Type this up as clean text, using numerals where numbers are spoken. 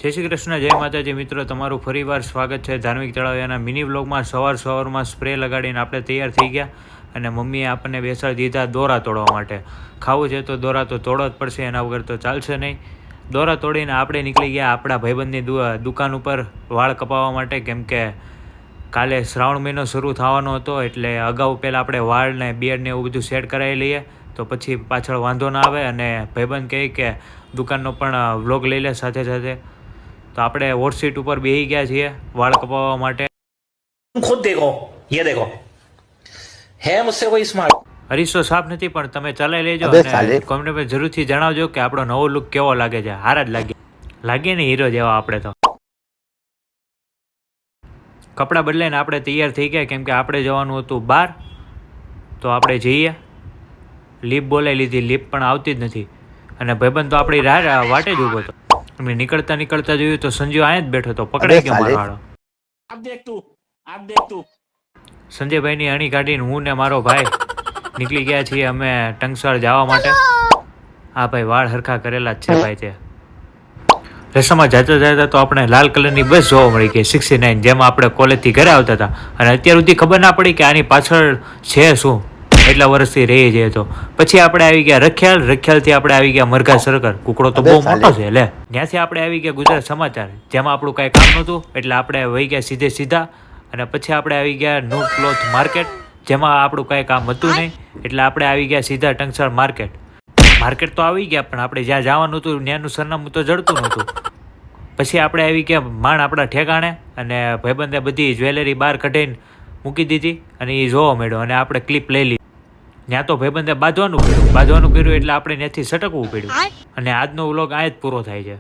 જય શ્રી કૃષ્ણ, જય માતાજી મિત્રો, તમારું ફરીવાર સ્વાગત છે ધાર્મિક તળાવિયાના મિની વ્લોગમાં। સવારમાં સ્પ્રે લગાડીને આપણે તૈયાર થઈ ગયા અને મમ્મીએ આપણને બેસાડી દીધા દોરા તોડવા માટે। ખાવું છે તો દોરા તો તોડવા જ પડશે, એના વગર તો ચાલશે નહીં। દોરા તોડીને આપણે નીકળી ગયા આપણા ભાઈબંધની દુકાન ઉપર વાળ કપાવવા માટે, કેમ કે કાલે શ્રાવણ મહિનો શરૂ થવાનો હતો, એટલે અગાઉ પહેલાં આપણે વાળ ને બિયર્ડ ને એવું બધું સેટ કરાવી લઈએ તો પછી પાછળ વાંધો ના આવે। અને ભાઈબંધ કહે કે દુકાનનો પણ વ્લોગ લઈ લે સાથે સાથે, તો આપણે હોટ સીટ ઉપર બેસી ગયા છીએ વાળ કપાવવા માટે। खुद देखो, ये देखो, है मुझसे कोई स्मार्ट। અરીસો સાફ નથી પણ તમે ચલાવી લેજો અને કોમેન્ટમાં જરૂરથી જણાવજો કે આપણો નવો લુક કેવો લાગે છે। હારા જ લાગે ને હીરો જેવા આપણે તો। કપડાં બદલાઈને આપણે તૈયાર થઈ ગયા, કેમ કે આપણે જવાનું હતું બહાર, તો આપણે જઈએ। લીપ બોલાવી લીધી, લીપ પણ આવતી જ નથી અને ભાઈબંધ તો આપણી વાટે જ ઊભો હતો। અમે નીકળતા જોયું તો સંજય અહીંયા જ બેઠો હતો, પકડાઈ ગયો મારો હાળો। સંજયભાઈની અણી કાઢીને હું ને મારો ભાઈ નીકળી ગયા છીએ અમે ટંકસાળ જવા માટે। હા ભાઈ, વાળ હરખા કરેલા જ છે ભાઈ। તે રસ્તામાં જતા તો આપણે લાલ કલરની બસ જોવા મળી ગઈ 69, જેમાં આપણે કોલેજથી ઘરે આવતા હતા અને અત્યાર સુધી ખબર ના પડી કે આની પાછળ છે શું, એટલા વર્ષથી રહી જાય। તો પછી આપણે આવી ગયા રખિયાલથી આપણે આવી ગયા મરઘા સરકાર, કુકડો તો બહુ મોટો છે લે। ત્યાંથી આપણે આવી ગયા ગુજરાત સમાચાર, જેમાં આપણું કાંઈ કામ નહોતું એટલે આપણે વહી ગયા સીધા અને પછી આપણે આવી ગયા ન્યૂ ક્લોથ માર્કેટ, જેમાં આપણું કાંઈ કામ હતું નહીં એટલે આપણે આવી ગયા સીધા ટંકસાળ માર્કેટ તો આવી ગયા, પણ આપણે જ્યાં જવાનું હતું ત્યાંનું સરનામું તો જડતું નહોતું। પછી આપણે આવી ગયા માંડ આપણા ઠેકાણે અને ભાઈબંધે બધી જ્વેલરી બહાર કઢીને મૂકી દીધી અને એ જોવા મળ્યો અને આપણે ક્લિપ લઈ લીધી। ત્યાં તો ભાઈબંધે બાંધવાનું કર્યું એટલે આપણે ત્યાંથી સટકવું પડ્યું અને આજનો વ્લોગ આ જ પૂરો થાય છે।